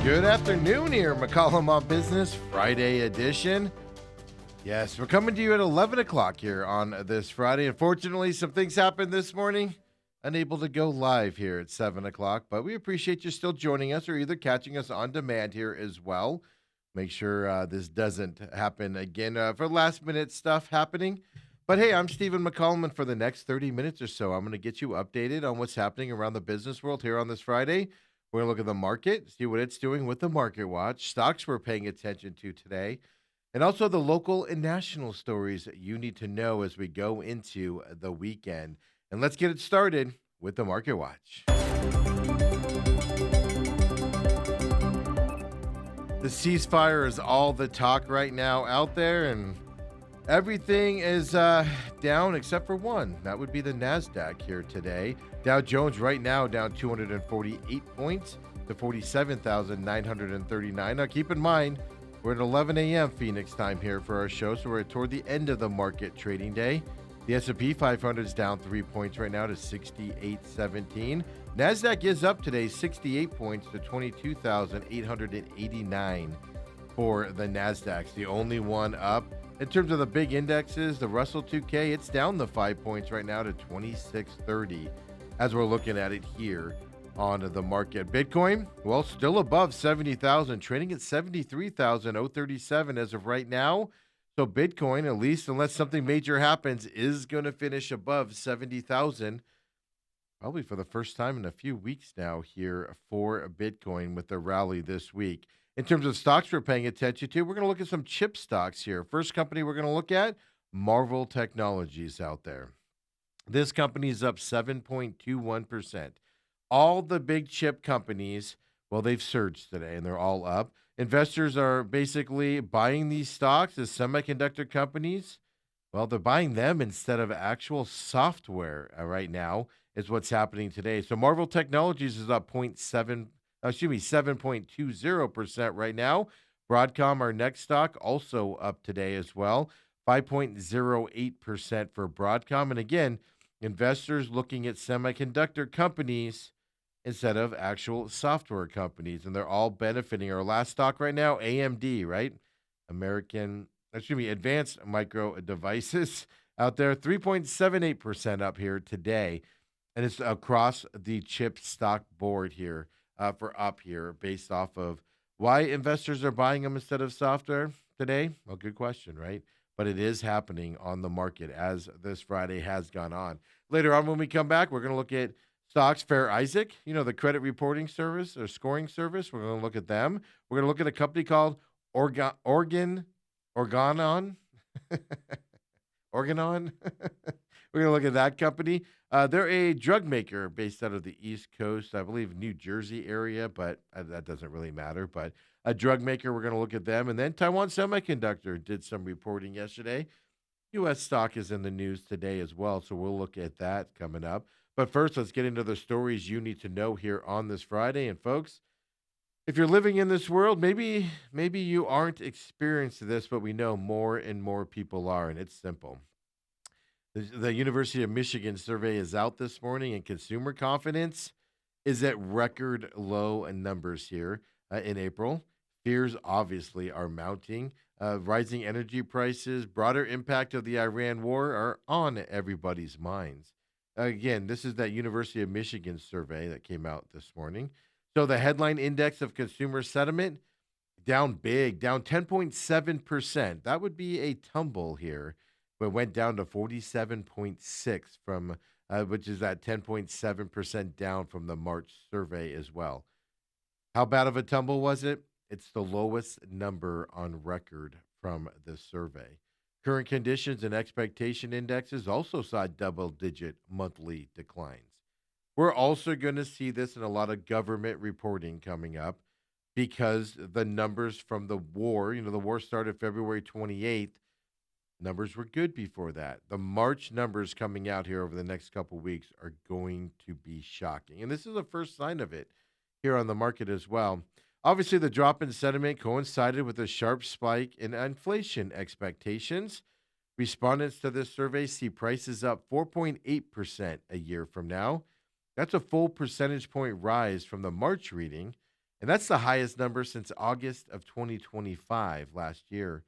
Good afternoon here, McCollum on Business, Friday edition. Yes, we're coming to you at 11 o'clock here on this Friday. Unfortunately, some things happened this morning. Unable to go live here at 7 o'clock, but we appreciate you still joining us or either catching us on demand here as well. Make sure this doesn't happen again for last minute stuff happening. But hey, I'm Stephen McCollum, and for the next 30 minutes or so, I'm going to get you updated on what's happening around the business world here on this Friday. We're going to look at the market, see what it's doing with the Market Watch, stocks we're paying attention to today, and also the local and national stories that you need to know as we go into the weekend. And let's get it started with the Market Watch. The ceasefire is all the talk right now out there, and everything is down except for one. That would be the NASDAQ here today. Dow Jones right now down 248 points to 47,939. Now keep in mind, we're at 11 a.m. Phoenix time here for our show, so we're toward the end of the market trading day. The S&P 500 is down 3 points right now to 68.17. NASDAQ is up today 68 points to 22,889 for the NASDAQ. It's the only one up. In terms of the big indexes, the Russell 2K, it's down the 5 points right now to 2630 as we're looking at it here on the market. Bitcoin, well, still above 70,000, trading at 73,037 as of right now. So Bitcoin, at least unless something major happens, is going to finish above 70,000, probably for the first time in a few weeks now here for Bitcoin with the rally this week. In terms of stocks we're paying attention to, we're going to look at some chip stocks here. First company we're going to look at, Marvell Technologies out there. This company is up 7.21%. All the big chip companies, well, they've surged today, and they're all up. Investors are basically buying these stocks as semiconductor companies. Well, they're buying them instead of actual software right now is what's happening today. So Marvell Technologies is up 7.20% right now. Broadcom, our next stock, also up today as well. 5.08% for Broadcom. And again, investors looking at semiconductor companies instead of actual software companies. And they're all benefiting. Our last stock right now, AMD, right? Advanced Micro Devices out there, 3.78% up here today. And it's across the chip stock board here for up here based off of why investors are buying them instead of software today. Well, good question, right? But it is happening on the market as this Friday has gone on. Later on when we come back, we're going to look at stocks. Fair Isaac, the credit reporting service or scoring service. We're going to look at them. We're going to look at a company called Organon. Organon. We're going to look at that company. They're a drug maker based out of the East Coast, I believe New Jersey area, but that doesn't really matter. But a drug maker, we're going to look at them. And then Taiwan Semiconductor did some reporting yesterday. U.S. stock is in the news today as well, so we'll look at that coming up. But first, let's get into the stories you need to know here on this Friday. And folks, if you're living in this world, maybe you aren't experienced this, but we know more and more people are, and it's simple. The University of Michigan survey is out this morning, and consumer confidence is at record low numbers here in April. Fears obviously are mounting. Rising energy prices, broader impact of the Iran war are on everybody's minds. Again, this is that University of Michigan survey that came out this morning. So the headline index of consumer sentiment down big, down 10.7%. That would be a tumble here, but went down to 47.6 from, which is that 10.7% down from the March survey as well. How bad of a tumble was it? It's the lowest number on record from this survey. Current conditions and expectation indexes also saw double-digit monthly declines. We're also going to see this in a lot of government reporting coming up because the numbers from the war, the war started February 28th. Numbers were good before that. The March numbers coming out here over the next couple of weeks are going to be shocking. And this is the first sign of it here on the market as well. Obviously, the drop in sentiment coincided with a sharp spike in inflation expectations. Respondents to this survey see prices up 4.8% a year from now. That's a full percentage point rise from the March reading. And that's the highest number since August of 2025 last year.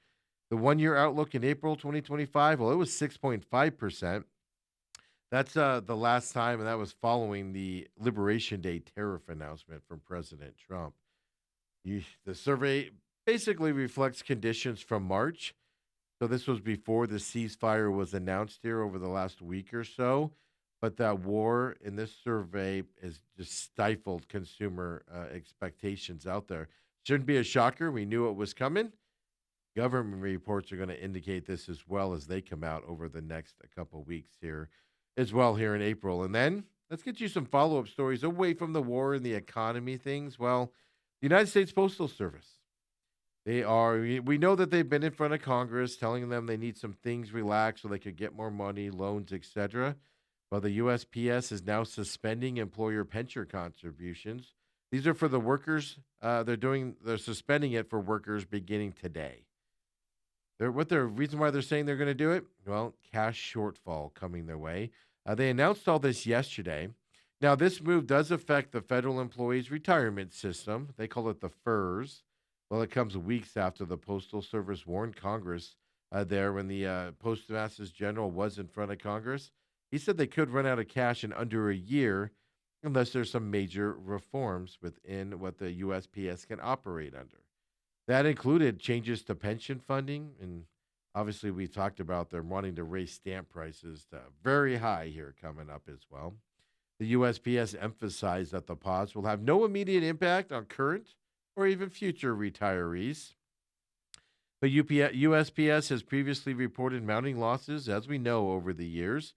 The 1 year outlook in April 2025, well, it was 6.5%. That's the last time, and that was following the Liberation Day tariff announcement from President Trump. The survey basically reflects conditions from March. So this was before the ceasefire was announced here over the last week or so. But that war in this survey has just stifled consumer expectations out there. Shouldn't be a shocker. We knew it was coming. Government reports are going to indicate this as well as they come out over the next couple of weeks here, as well here in April. And then let's get you some follow up stories away from the war and the economy things. Well, the United States Postal Service. We know that they've been in front of Congress telling them they need some things relaxed so they could get more money, loans, etc. Well, the USPS is now suspending employer pension contributions. These are for the workers. They're suspending it for workers beginning today. What the reason why they're saying they're going to do it? Well, cash shortfall coming their way. They announced all this yesterday. Now, this move does affect the federal employees' retirement system. They call it the FERS. Well, it comes weeks after the Postal Service warned Congress there when the Postmaster General was in front of Congress. He said they could run out of cash in under a year unless there's some major reforms within what the USPS can operate under. That included changes to pension funding. And obviously, we talked about them wanting to raise stamp prices to very high here coming up as well. The USPS emphasized that the pause will have no immediate impact on current or even future retirees. But USPS has previously reported mounting losses, as we know, over the years,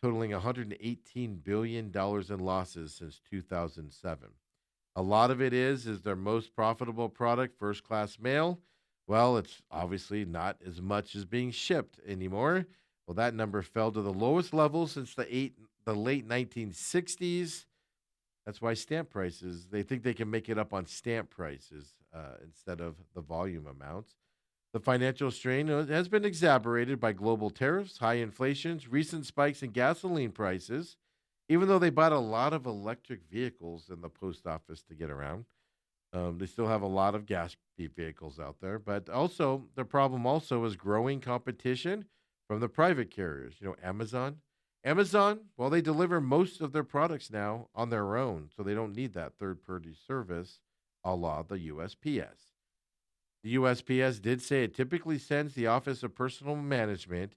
totaling $118 billion in losses since 2007. A lot of it is their most profitable product, first class mail. Well, it's obviously not as much as being shipped anymore. Well, that number fell to the lowest level since the late 1960s. That's why stamp prices, they think they can make it up on stamp prices instead of the volume amounts. The financial strain has been exacerbated by global tariffs, high inflations, recent spikes in gasoline prices, even though they bought a lot of electric vehicles in the post office to get around. They still have a lot of gas vehicles out there, but also the problem also is growing competition from the private carriers. Amazon. Amazon, well, they deliver most of their products now on their own, so they don't need that third-party service, a la the USPS. The USPS did say it typically sends the Office of Personal Management,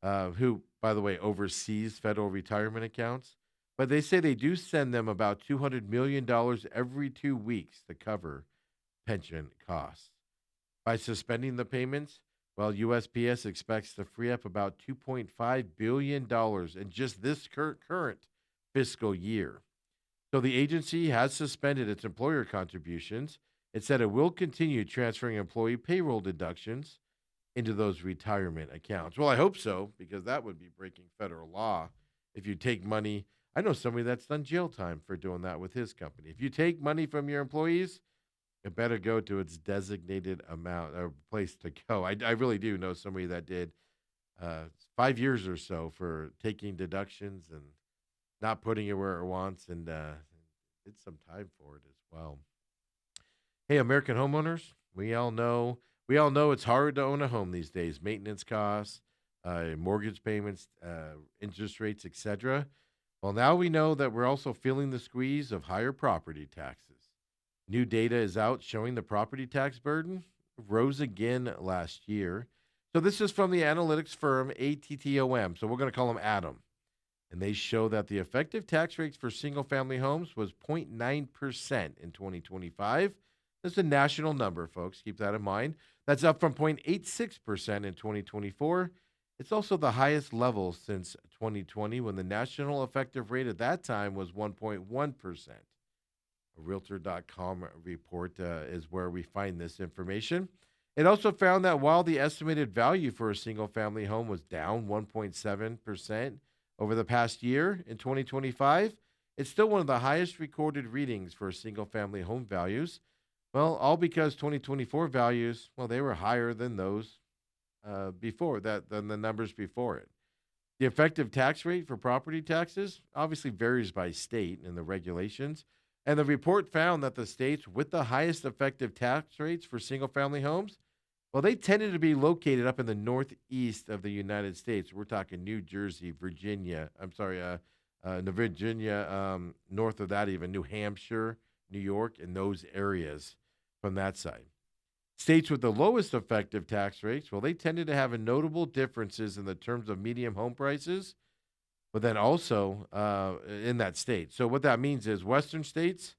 who, by the way, oversees federal retirement accounts. But they say they do send them about $200 million every 2 weeks to cover pension costs. By suspending the payments, well, USPS expects to free up about $2.5 billion in just this current fiscal year. So the agency has suspended its employer contributions. It said it will continue transferring employee payroll deductions into those retirement accounts. Well, I hope so, because that would be breaking federal law if you take money. I know somebody that's done jail time for doing that with his company. If you take money from your employees, it better go to its designated amount or place to go. I really do know somebody that did 5 years or so for taking deductions and not putting it where it wants, and did some time for it as well. Hey, American homeowners, we all know it's hard to own a home these days. Maintenance costs, mortgage payments, interest rates, etc. Well, now we know that we're also feeling the squeeze of higher property taxes. New data is out showing the property tax burden rose again last year. So this is from the analytics firm ATTOM. So we're going to call them Adam. And they show that the effective tax rates for single family homes was 0.9% in 2025. That's a national number, folks. Keep that in mind. That's up from 0.86% in 2024. It's also the highest level since 2020 when the national effective rate at that time was 1.1%. A Realtor.com report is where we find this information. It also found that while the estimated value for a single family home was down 1.7% over the past year in 2025, it's still one of the highest recorded readings for single family home values. Well, all because 2024 values, well, they were higher than those before that, than the numbers before it. The effective tax rate for property taxes obviously varies by state and the regulations, And the report found that the states with the highest effective tax rates for single family homes, well, they tended to be located up in the northeast of the United States. We're talking New Jersey, Virginia. I'm sorry, the Virginia, north of that, even New Hampshire, New York, and those areas from that side. States with the lowest effective tax rates, well, they tended to have a notable differences in the terms of median home prices, but then also in that state. So what that means is Western states,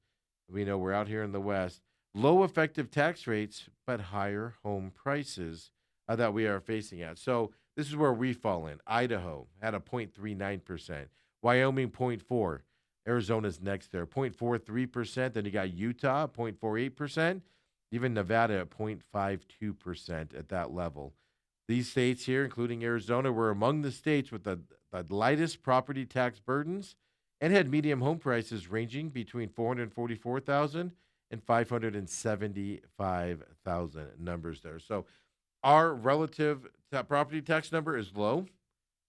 we know we're out here in the West, low effective tax rates, but higher home prices that we are facing at. So this is where we fall in. Idaho had a 0.39%, Wyoming 0.4, Arizona's next there, 0.43%. Then you got Utah 0.48%, even Nevada at 0.52% at that level. These states here, including Arizona, were among the states with the lightest property tax burdens and had median home prices ranging between 444,000 and 575,000 numbers there. So our relative property tax number is low,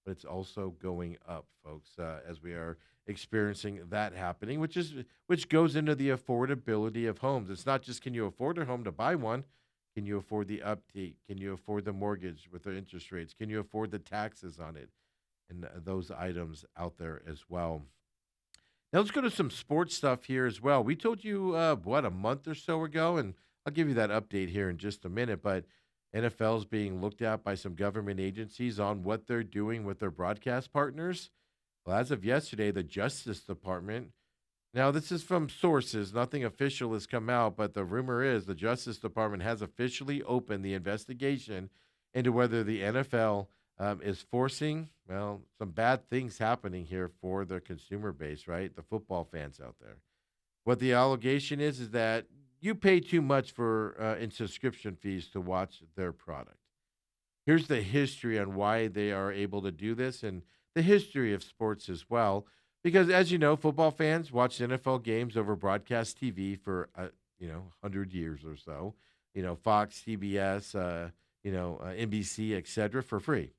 but it's also going up, folks, as we are experiencing that happening, which goes into the affordability of homes. It's not just can you afford a home to buy one, can you afford the upkeep? Can you afford the mortgage with the interest rates? Can you afford the taxes on it? And those items out there as well. Now let's go to some sports stuff here as well. We told you a month or so ago, and I'll give you that update here in just a minute. But NFL is being looked at by some government agencies on what they're doing with their broadcast partners. Well, as of yesterday, the Justice Department. Now, this is from sources. Nothing official has come out, but the rumor is the Justice Department has officially opened the investigation into whether the NFL is forcing, well, some bad things happening here for the consumer base, right? The football fans out there. What the allegation is that you pay too much for in subscription fees to watch their product. Here's the history on why they are able to do this and the history of sports as well. Because as you know, football fans watch NFL games over broadcast TV for 100 years or so. Fox, CBS, NBC, etc. for free.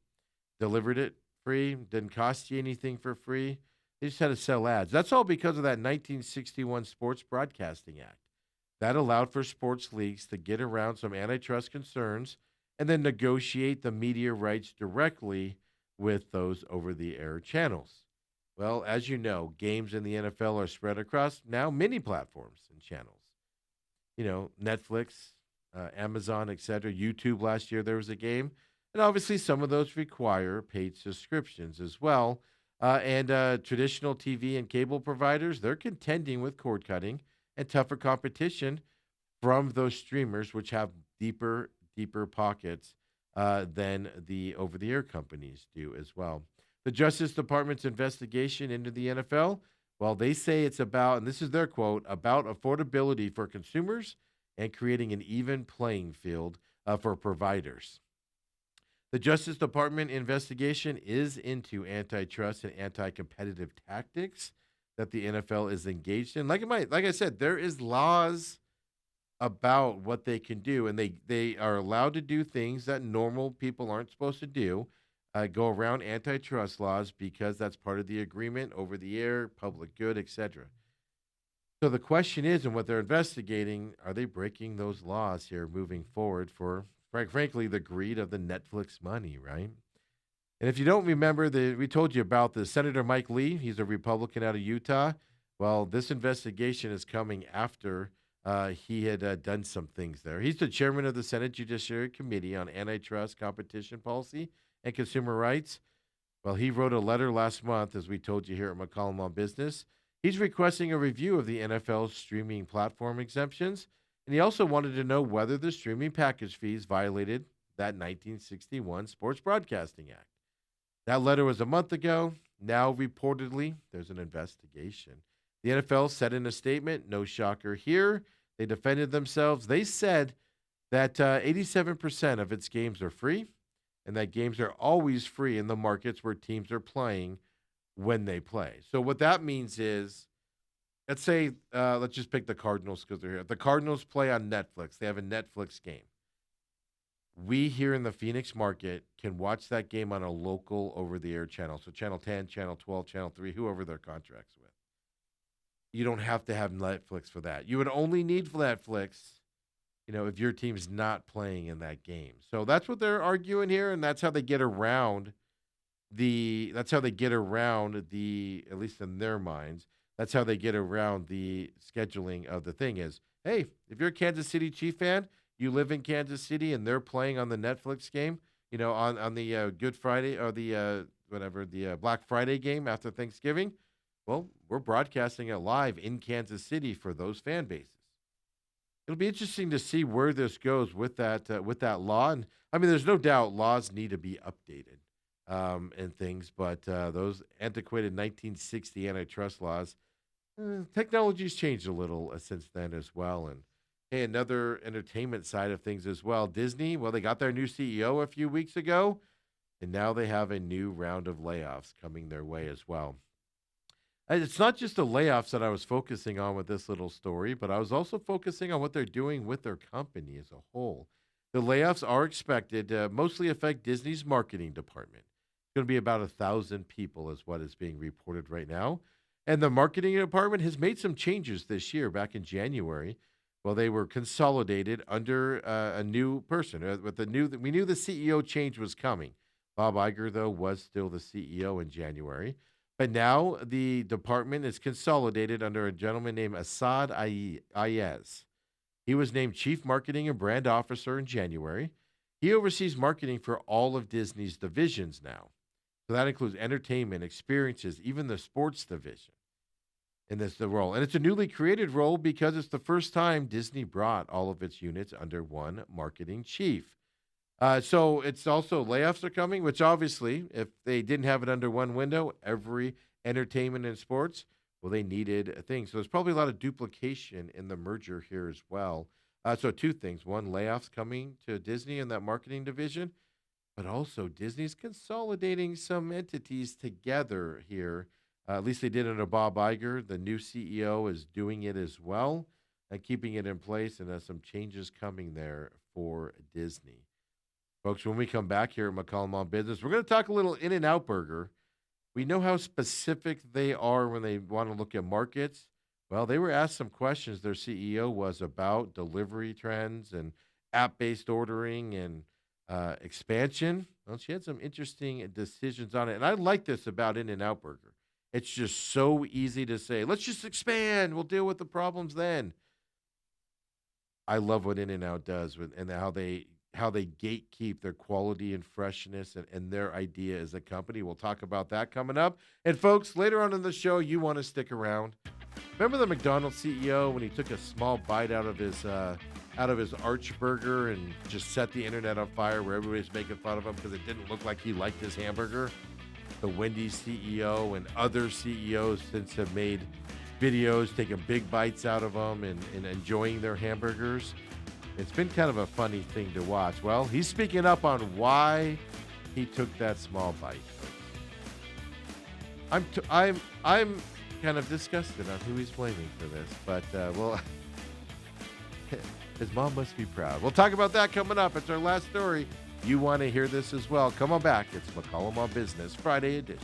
Delivered it free, didn't cost you anything for free. They just had to sell ads. That's all because of that 1961 Sports Broadcasting Act. That allowed for sports leagues to get around some antitrust concerns and then negotiate the media rights directly with those over the air channels. Well, as you know, games in the NFL are spread across now many platforms and channels. Netflix, Amazon, etc. YouTube last year there was a game, and obviously some of those require paid subscriptions as well. And traditional TV and cable providers they're contending with cord cutting and tougher competition from those streamers, which have deeper pockets than the over-the-air companies do as well. The Justice Department's investigation into the NFL, well, they say it's about, and this is their quote, about affordability for consumers and creating an even playing field for providers. The Justice Department investigation is into antitrust and anti-competitive tactics that the NFL is engaged in. Like I said, there is laws about what they can do, and they are allowed to do things that normal people aren't supposed to do. Go around antitrust laws because that's part of the agreement over the air, public good, etc. So the question is, and what they're investigating, are they breaking those laws here moving forward for, frankly, the greed of the Netflix money, right? And if you don't remember, we told you about the Senator Mike Lee. He's a Republican out of Utah. Well, this investigation is coming after he had done some things there. He's the chairman of the Senate Judiciary Committee on Antitrust, Competition Policy, and Consumer Rights. Well, he wrote a letter last month, as we told you here at McCollum on Business. He's requesting a review of the NFL's streaming platform exemptions, and he also wanted to know whether the streaming package fees violated that 1961 Sports Broadcasting Act. That letter was a month ago. Now, reportedly, there's an investigation. The NFL said in a statement, no shocker here, they defended themselves. They said that 87% of its games are free and that games are always free in the markets where teams are playing when they play. So what that means is, let's say, let's just pick the Cardinals because they're here. The Cardinals play on Netflix. They have a Netflix game. We here in the Phoenix market can watch that game on a local over-the-air channel. So Channel 10, Channel 12, Channel 3, whoever their contract's with. you don't have to have Netflix for that. You would only need Netflix, if your team's not playing in that game. So that's what they're arguing here, and that's how they get around at least in their minds, that's how they get around the scheduling of the thing is, hey, if you're a Kansas City Chief fan, you live in Kansas City and they're playing on the Netflix game, on the Good Friday or the whatever, the Black Friday game after Thanksgiving. Well, we're broadcasting it live in Kansas City for those fan bases. It'll be interesting to see where this goes with that law. And I mean, there's no doubt laws need to be updated and things, but those antiquated 1960 antitrust laws, technology's changed a little since then as well. And hey, another entertainment side of things as well. Disney, well, they got their new CEO a few weeks ago, and now they have a new round of layoffs coming their way as well. And it's not just the layoffs that I was focusing on with this little story, but I was also focusing on what they're doing with their company as a whole. The layoffs are expected to mostly affect Disney's marketing department. It's going to be about 1,000 people, is what is being reported right now. And the marketing department has made some changes this year, back in January. Well, they were consolidated under a new person. We knew the CEO change was coming. Bob Iger, though, was still the CEO in January. But now the department is consolidated under a gentleman named Assad Ayez. He was named Chief Marketing and Brand Officer in January. He oversees marketing for all of Disney's divisions now. So that includes entertainment, experiences, even the sports division in this the role. And it's a newly created role because it's the first time Disney brought all of its units under one marketing chief. So it's also layoffs are coming, which obviously, if they didn't have it under one window, every entertainment and sports, well, they needed things. So there's probably a lot of duplication in the merger here as well. So two things. One, layoffs coming to Disney in that marketing division, but also Disney's consolidating some entities together here. At least they did under Bob Iger. The new CEO is doing it as well and keeping it in place, and there's some changes coming there for Disney. Folks, when we come back here at McCollum on Business, we're going to talk a little In-N-Out Burger. We know how specific they are when they want to look at markets. Well, they were asked some questions, their CEO was, about delivery trends and app-based ordering and expansion. Well, she had some interesting decisions on it. And I like this about In-N-Out Burger. It's just so easy to say, let's just expand. We'll deal with the problems then. I love what In-N-Out does and how they gatekeep their quality and freshness and their idea as a company. We'll talk about that coming up. And folks, later on in the show, you want to stick around. Remember the McDonald's CEO when he took a small bite out of his Arch Burger and just set the internet on fire where everybody's making fun of him because it didn't look like he liked his hamburger? The Wendy's CEO and other CEOs since have made videos taking big bites out of them and enjoying their hamburgers. It's been kind of a funny thing to watch. Well, he's speaking up on why he took that small bite. I'm kind of disgusted on who he's blaming for this, but well, his mom must be proud. We'll talk about that coming up. It's our last story. You want to hear this as well? Come on back. It's McCollum on Business Friday edition.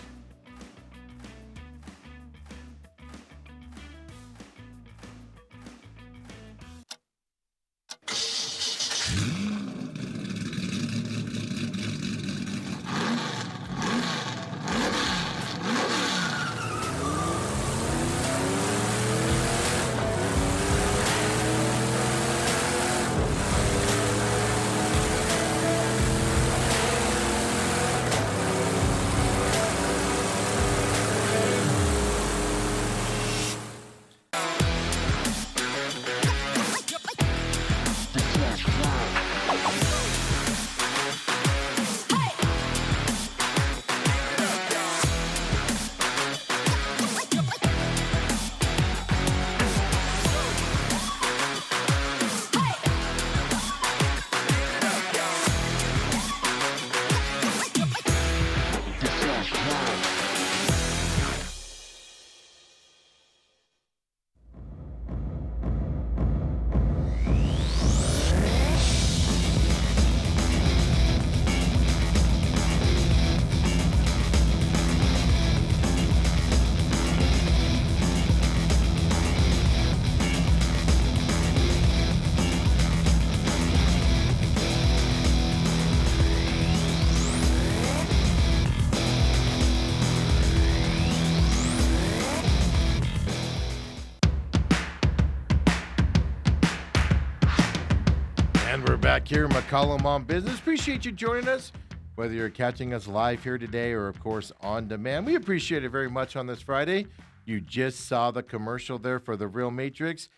back here, McCollum on Business. Appreciate you joining us, whether you're catching us live here today or, of course, on demand. We appreciate it very much on this Friday. You just saw the commercial there for The Real Matrix.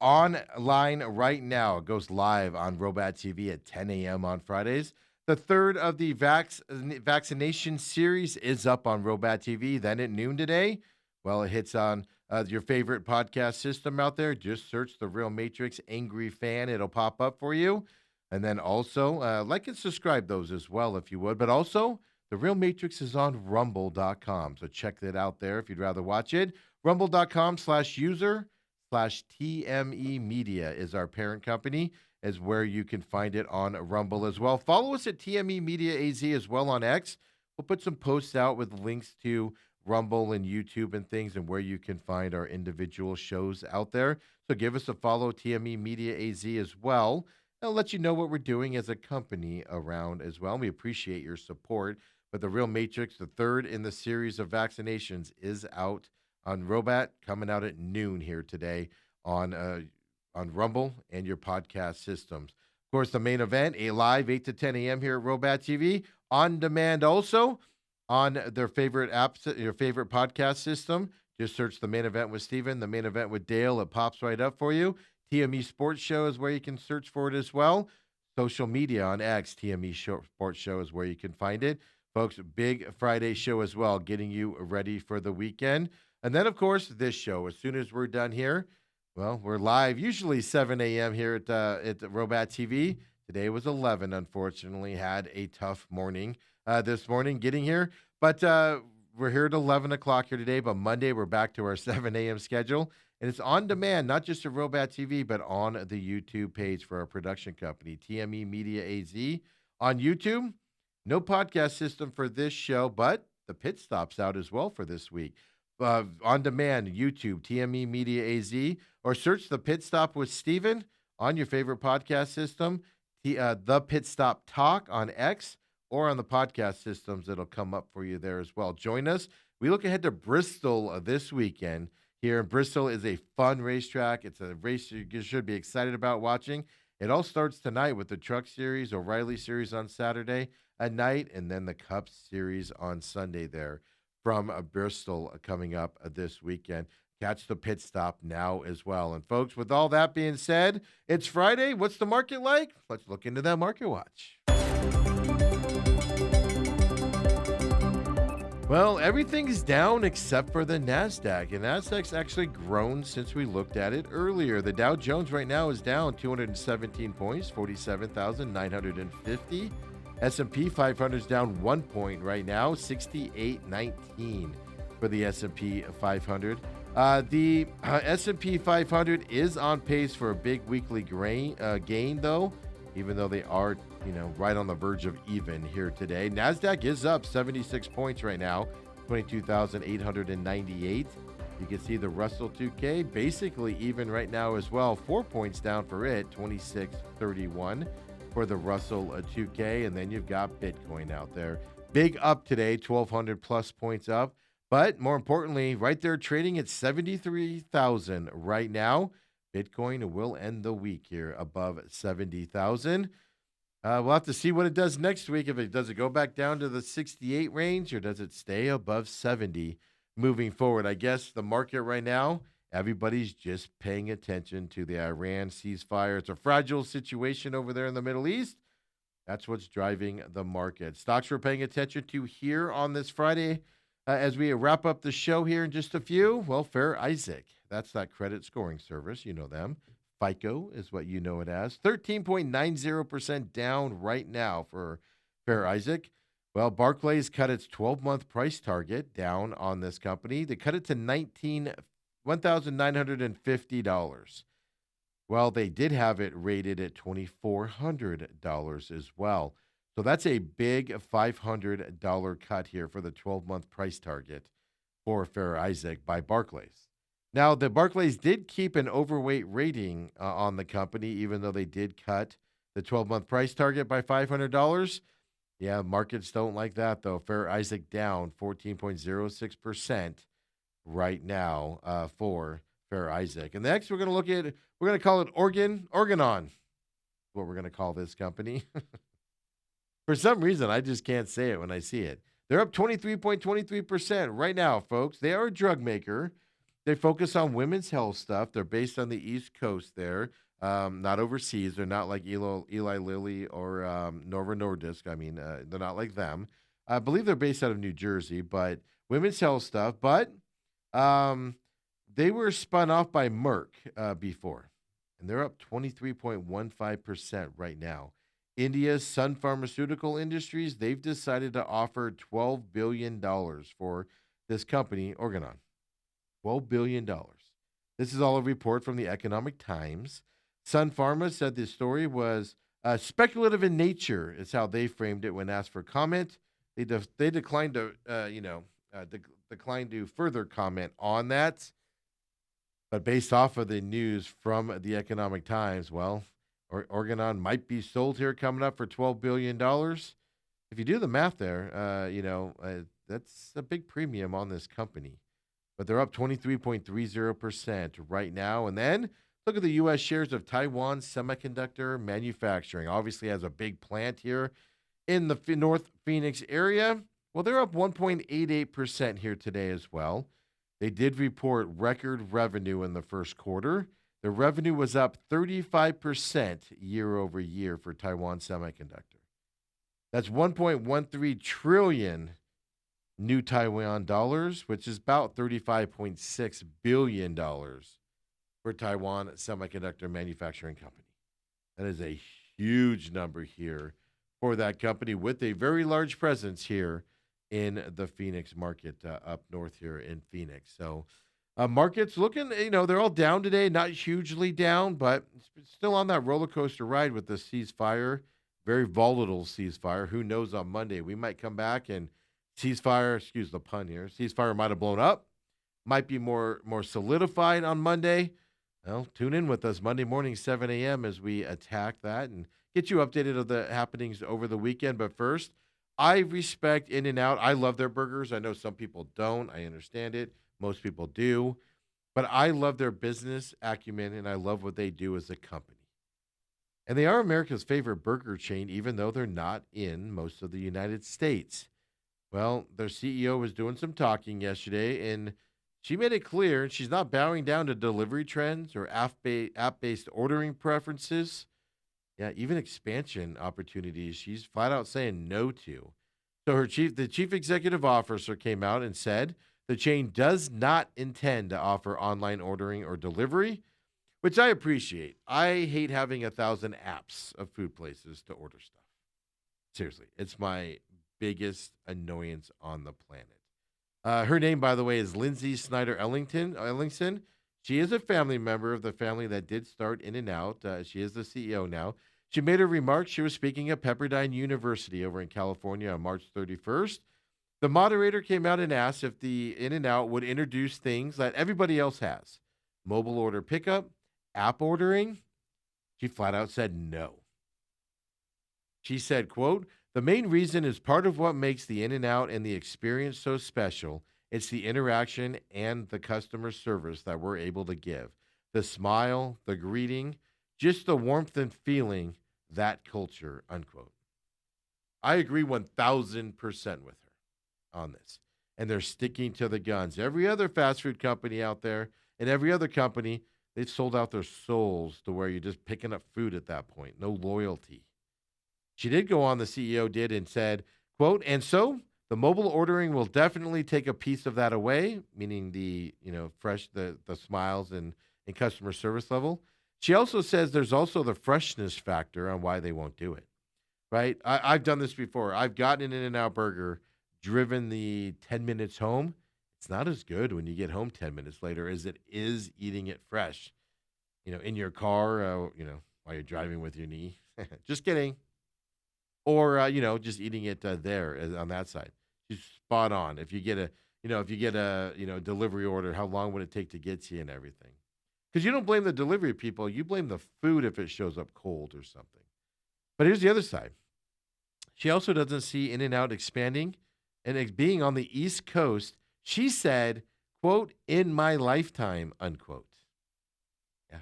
Online right now. It goes live on Robot TV at 10 a.m. on Fridays. The third of the vaccination series is up on Robot TV. Then at noon today, well, it hits on your favorite podcast system out there. Just search The Real Matrix Angry Fan. It'll pop up for you. And then also, like and subscribe those as well, if you would. But also, The Real Matrix is on rumble.com. So check that out there if you'd rather watch it. Rumble.com/user/TME Media is our parent company, is where you can find it on Rumble as well. Follow us at TME Media AZ as well on X. We'll put some posts out with links to Rumble and YouTube and things, and where you can find our individual shows out there. So give us a follow, TME Media AZ as well. I'll let you know what we're doing as a company around as well. We appreciate your support. But The Real Matrix, the third in the series of vaccinations, is out on Robot, coming out at noon here today on Rumble and your podcast systems. Of course, the main event, a live 8 to 10 a.m. here at Robot TV, on demand also on their favorite apps, your favorite podcast system. Just search The Main Event with Steven, The Main Event with Dale. It pops right up for you. TME Sports Show is where you can search for it as well. Social media on X, TME Sports Show is where you can find it. Folks, big Friday show as well, getting you ready for the weekend. And then, of course, this show, as soon as we're done here, well, we're live, usually 7 a.m. here at Robot TV. Today was 11, unfortunately. Had a tough morning this morning getting here. But we're here at 11 o'clock here today. But Monday, we're back to our 7 a.m. schedule. And it's on demand, not just at Robot TV, but on the YouTube page for our production company, TME Media AZ. On YouTube, no podcast system for this show, but the pit stop's out as well for this week. On demand, YouTube, TME Media AZ, or search The Pit Stop with Steven on your favorite podcast system, The Pit Stop Talk on X, or on the podcast systems. It'll come up for you there as well. Join us. We look ahead to Bristol this weekend. Here in Bristol is a fun racetrack. It's a race you should be excited about watching. It all starts tonight with the Truck Series, O'Reilly Series on Saturday at night, and then the Cup Series on Sunday there from Bristol coming up this weekend. Catch the pit stop now as well. And folks, with all that being said, it's Friday. What's the market like? Let's look into that market watch. Well, everything's down except for the NASDAQ. And NASDAQ's actually grown since we looked at it earlier. The Dow Jones right now is down 217 points, 47,950. S&P 500 is down 1 point right now, 68.19 for the S&P 500. The S&P 500 is on pace for a big weekly gain, though, even though they are, right on the verge of even here today. NASDAQ is up 76 points right now, 22,898. You can see the Russell 2K basically even right now as well, 4 points down for it, 2631 for the Russell 2K. And then you've got Bitcoin out there. Big up today, 1,200 plus points up. But more importantly, right there trading at 73,000 right now. Bitcoin will end the week here above 70,000. We'll have to see what it does next week. Does it go back down to the 68 range, or does it stay above 70 moving forward? I guess the market right now, everybody's just paying attention to the Iran ceasefire. It's a fragile situation over there in the Middle East. That's what's driving the market. Stocks we're paying attention to here on this Friday as we wrap up the show here in just a few. Well, Fair Isaac, that's that credit scoring service. You know them. FICO is what you know it as. 13.90% down right now for Fair Isaac. Well, Barclays cut its 12-month price target down on this company. They cut it to $1,950. Well, they did have it rated at $2,400 as well. So that's a big $500 cut here for the 12-month price target for Fair Isaac by Barclays. Now, the Barclays did keep an overweight rating on the company, even though they did cut the 12-month price target by $500. Yeah, markets don't like that, though. Fair Isaac down 14.06% right now for Fair Isaac. And next, we're going to call it Organon. what we're going to call this company. For some reason, I just can't say it when I see it. They're up 23.23% right now, folks. They are a drug maker. They focus on women's health stuff. They're based on the East Coast there, not overseas. They're not like Eli Lilly or Nova Nordisk. I mean, they're not like them. I believe they're based out of New Jersey, but women's health stuff. But um, they were spun off by Merck before, and they're up 23.15% right now. India's Sun Pharmaceutical Industries, they've decided to offer $12 billion dollars for this company, Organon. $12 billion. Dollars. This is all a report from the Economic Times. Sun Pharma said this story was speculative in nature, is how they framed it when asked for comment. They declined to, declined to further comment on that. But based off of the news from the Economic Times, well, Organon might be sold here coming up for $12 billion. If you do the math there, that's a big premium on this company. But they're up 23.30% right now. And then look at the U.S. shares of Taiwan Semiconductor Manufacturing. Obviously has a big plant here in the North Phoenix area. Well, they're up 1.88% here today as well. They did report record revenue in the first quarter. The revenue was up 35% year over year for Taiwan Semiconductor. That's 1.13 trillion new Taiwan dollars, which is about $35.6 billion for Taiwan Semiconductor Manufacturing Company. That is a huge number here for that company with a very large presence here in the Phoenix market up north here in Phoenix. So markets looking, they're all down today, not hugely down, but still on that roller coaster ride with the ceasefire, very volatile ceasefire. Who knows on Monday? We might come back and ceasefire, excuse the pun here, ceasefire might have blown up, might be more solidified on Monday. Well, tune in with us Monday morning, 7 a.m. as we attack that and get you updated of the happenings over the weekend. But first, I respect In-N-Out. I love their burgers. I know some people don't. I understand it. Most people do. But I love their business acumen, and I love what they do as a company. And they are America's favorite burger chain, even though they're not in most of the United States. Well, their CEO was doing some talking yesterday, and she made it clear she's not bowing down to delivery trends or app-based ordering preferences. Yeah, even expansion opportunities, she's flat out saying no to. So the chief executive officer came out and said the chain does not intend to offer online ordering or delivery, which I appreciate. I hate having 1,000 apps of food places to order stuff. Seriously, it's my biggest annoyance on the planet. Her name, by the way, is Lindsay Snyder Ellingson. She is a family member of the family that did start In-N-Out. She is the CEO now. She made her remarks. She was speaking at Pepperdine University over in California on March 31st. The moderator came out and asked if the In-N-Out would introduce things that everybody else has. Mobile order pickup, app ordering. She flat out said no. She said, quote, "The main reason is part of what makes the In-N-Out and the experience so special. It's the interaction and the customer service that we're able to give. The smile, the greeting, just the warmth and feeling, that culture," unquote. I agree 1,000% with her on this. And they're sticking to the guns. Every other fast food company out there and every other company, they've sold out their souls to where you're just picking up food at that point. No loyalty. She did go on, the CEO did, and said, quote, "And so the mobile ordering will definitely take a piece of that away," meaning the, fresh, the smiles and customer service level. She also says there's also the freshness factor on why they won't do it, right? I've done this before. I've gotten an In-N-Out burger, driven the 10 minutes home. It's not as good when you get home 10 minutes later as it is eating it fresh, in your car, while you're driving with your knee. Just kidding. Or just eating it there on that side. She's spot on. If you get a delivery order, how long would it take to get to you and everything? Because you don't blame the delivery people, you blame the food if it shows up cold or something. But here's the other side. She also doesn't see In-N-Out expanding and being on the East Coast. She said, quote, "in my lifetime," unquote. Yeah.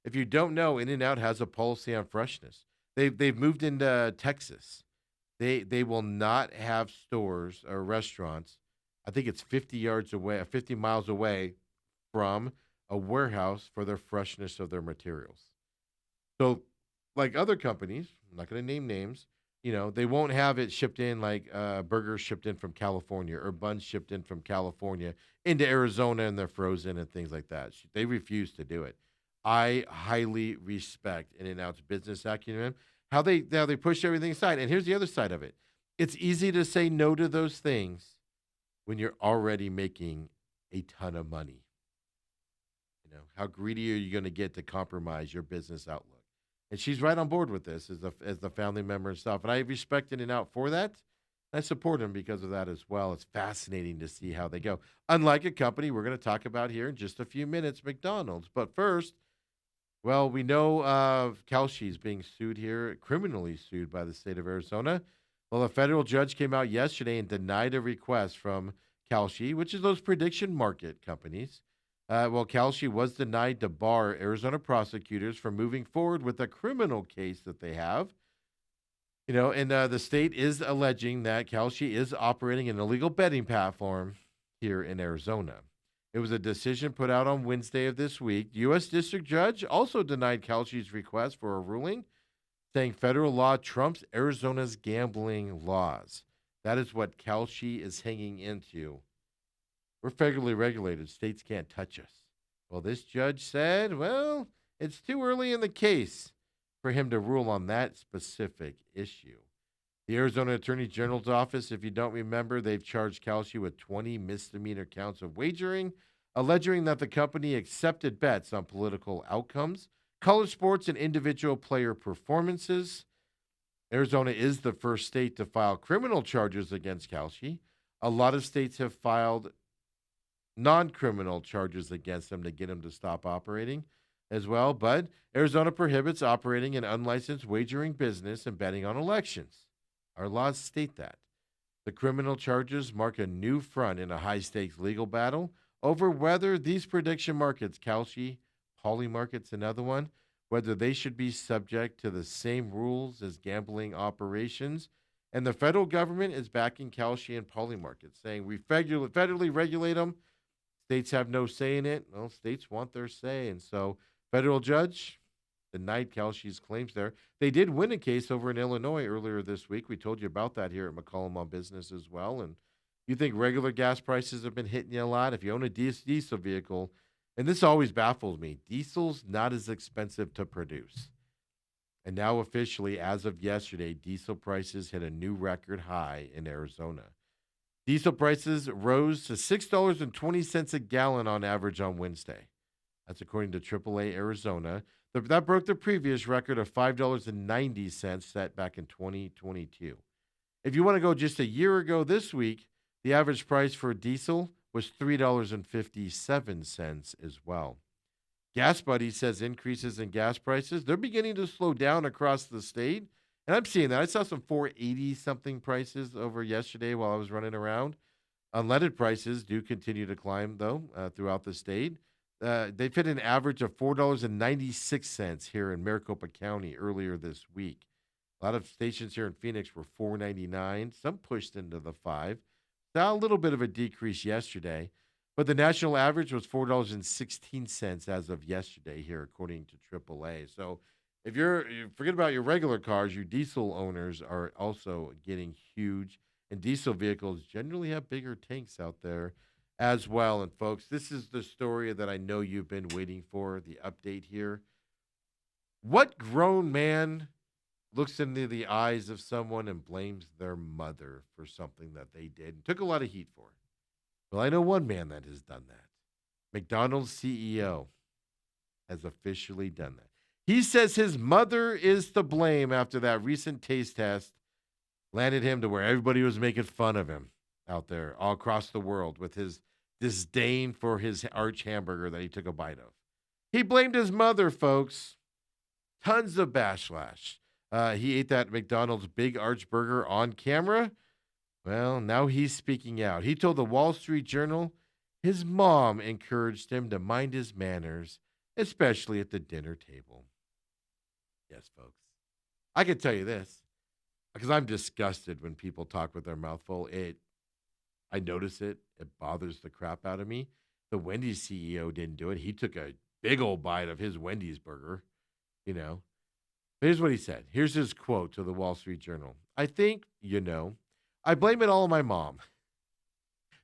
If you don't know, In-N-Out has a policy on freshness. They've moved into Texas. They will not have stores or restaurants. I think it's 50 yards away, 50 miles away from a warehouse for their freshness of their materials. So, like other companies, I'm not going to name names, they won't have it shipped in like burgers shipped in from California or buns shipped in from California into Arizona and they're frozen and things like that. They refuse to do it. I highly respect In-N-Out's business acumen, how they push everything aside. And here's the other side of it. It's easy to say no to those things when you're already making a ton of money. How greedy are you going to get to compromise your business outlook? And she's right on board with this as the family member and stuff. And I respect In-N-Out for that. I support him because of that as well. It's fascinating to see how they go. Unlike a company we're going to talk about here in just a few minutes, McDonald's. But first, well, we know Kelce is being sued here, criminally sued by the state of Arizona. Well, a federal judge came out yesterday and denied a request from Kelce, which is those prediction market companies. Well, Kelce was denied to bar Arizona prosecutors from moving forward with a criminal case that they have. And the state is alleging that Kelce is operating an illegal betting platform here in Arizona. It was a decision put out on Wednesday of this week. The U.S. District Judge also denied Kelce's request for a ruling, saying federal law trumps Arizona's gambling laws. That is what Kelce is hanging into. We're federally regulated. States can't touch us. Well, this judge said, well, it's too early in the case for him to rule on that specific issue. The Arizona Attorney General's office, if you don't remember, they've charged Kelce with 20 misdemeanor counts of wagering, alleging that the company accepted bets on political outcomes, college sports, and individual player performances. Arizona is the first state to file criminal charges against Kelce. A lot of states have filed non-criminal charges against him to get him to stop operating as well. But Arizona prohibits operating an unlicensed wagering business and betting on elections. Our laws state that. The criminal charges mark a new front in a high-stakes legal battle over whether these prediction markets, Kalshi, Poly Markets, another one, whether they should be subject to the same rules as gambling operations. And the federal government is backing Kalshi and Poly Markets, saying we federally regulate them. States have no say in it. Well, states want their say. And so federal judge denied Kalshi's claims there. They did win a case over in Illinois earlier this week. We told you about that here at McCollum on Business as well. And you think regular gas prices have been hitting you a lot? If you own a diesel vehicle, and this always baffles me, diesel's not as expensive to produce. And now officially, as of yesterday, diesel prices hit a new record high in Arizona. Diesel prices rose to $6.20 a gallon on average on Wednesday. That's according to AAA Arizona. That broke the previous record of $5.90 set back in 2022. If you want to go just a year ago this week, the average price for diesel was $3.57 as well. Gas Buddy says increases in gas prices, they're beginning to slow down across the state. And I'm seeing that. I saw some 480 something prices over yesterday while I was running around. Unleaded prices do continue to climb, though, throughout the state. They've hit an average of $4.96 here in Maricopa County earlier this week. A lot of stations here in Phoenix were $4.99. Some pushed into the $5. Saw a little bit of a decrease yesterday, but the national average was $4.16 as of yesterday here, according to AAA. So if you forget about your regular cars, your diesel owners are also getting huge, and diesel vehicles generally have bigger tanks out there as well. And folks, this is the story that I know you've been waiting for, the update here. What grown man looks into the eyes of someone and blames their mother for something that they did and took a lot of heat for it? Well, I know one man that has done that. McDonald's CEO has officially done that. He says his mother is to blame after that recent taste test landed him to where everybody was making fun of him out there all across the world with his disdain for his arch hamburger that he took a bite of. He blamed his mother, folks. Tons of backlash. He ate that McDonald's Big Arch Burger on camera. Well, now he's speaking out. He told the Wall Street Journal his mom encouraged him to mind his manners, especially at the dinner table. Yes, folks. I can tell you this because I'm disgusted when people talk with their mouth full. I notice it. It bothers the crap out of me. The Wendy's CEO didn't do it. He took a big old bite of his Wendy's burger, you know. Here's what he said. Here's his quote to the Wall Street Journal. I think, I blame it all on my mom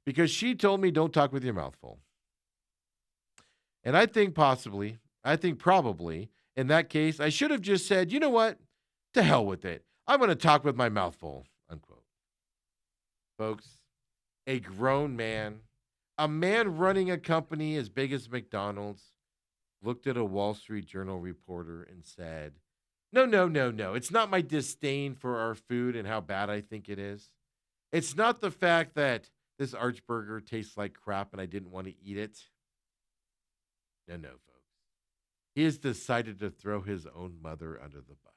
because she told me don't talk with your mouth full. And I think probably, in that case, I should have just said, you know what? To hell with it. I'm going to talk with my mouth full, unquote. Folks, a grown man, a man running a company as big as McDonald's, looked at a Wall Street Journal reporter and said, no, no, no, no. It's not my disdain for our food and how bad I think it is. It's not the fact that this Archburger tastes like crap and I didn't want to eat it. No, no, folks. He has decided to throw his own mother under the bus.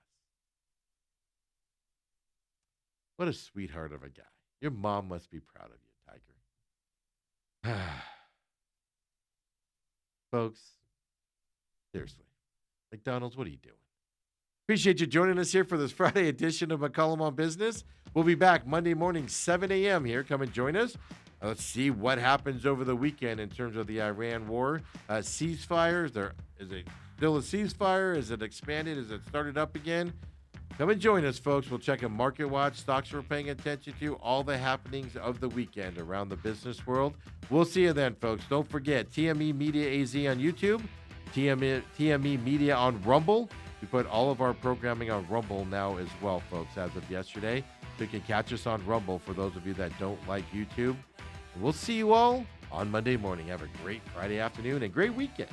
What a sweetheart of a guy. Your mom must be proud of you, Tiger. Folks, seriously. McDonald's, what are you doing? Appreciate you joining us here for this Friday edition of McCollum on Business. We'll be back Monday morning, 7 a.m. here. Come and join us. Let's see what happens over the weekend in terms of the Iran war. Ceasefire, is it still a ceasefire? Is it expanded? Is it started up again? Come and join us, folks. We'll check a market watch, stocks we're paying attention to, all the happenings of the weekend around the business world. We'll see you then, folks. Don't forget, TME Media AZ on YouTube, TME Media on Rumble. We put all of our programming on Rumble now as well, folks, as of yesterday. So you can catch us on Rumble for those of you that don't like YouTube. And we'll see you all on Monday morning. Have a great Friday afternoon and great weekend.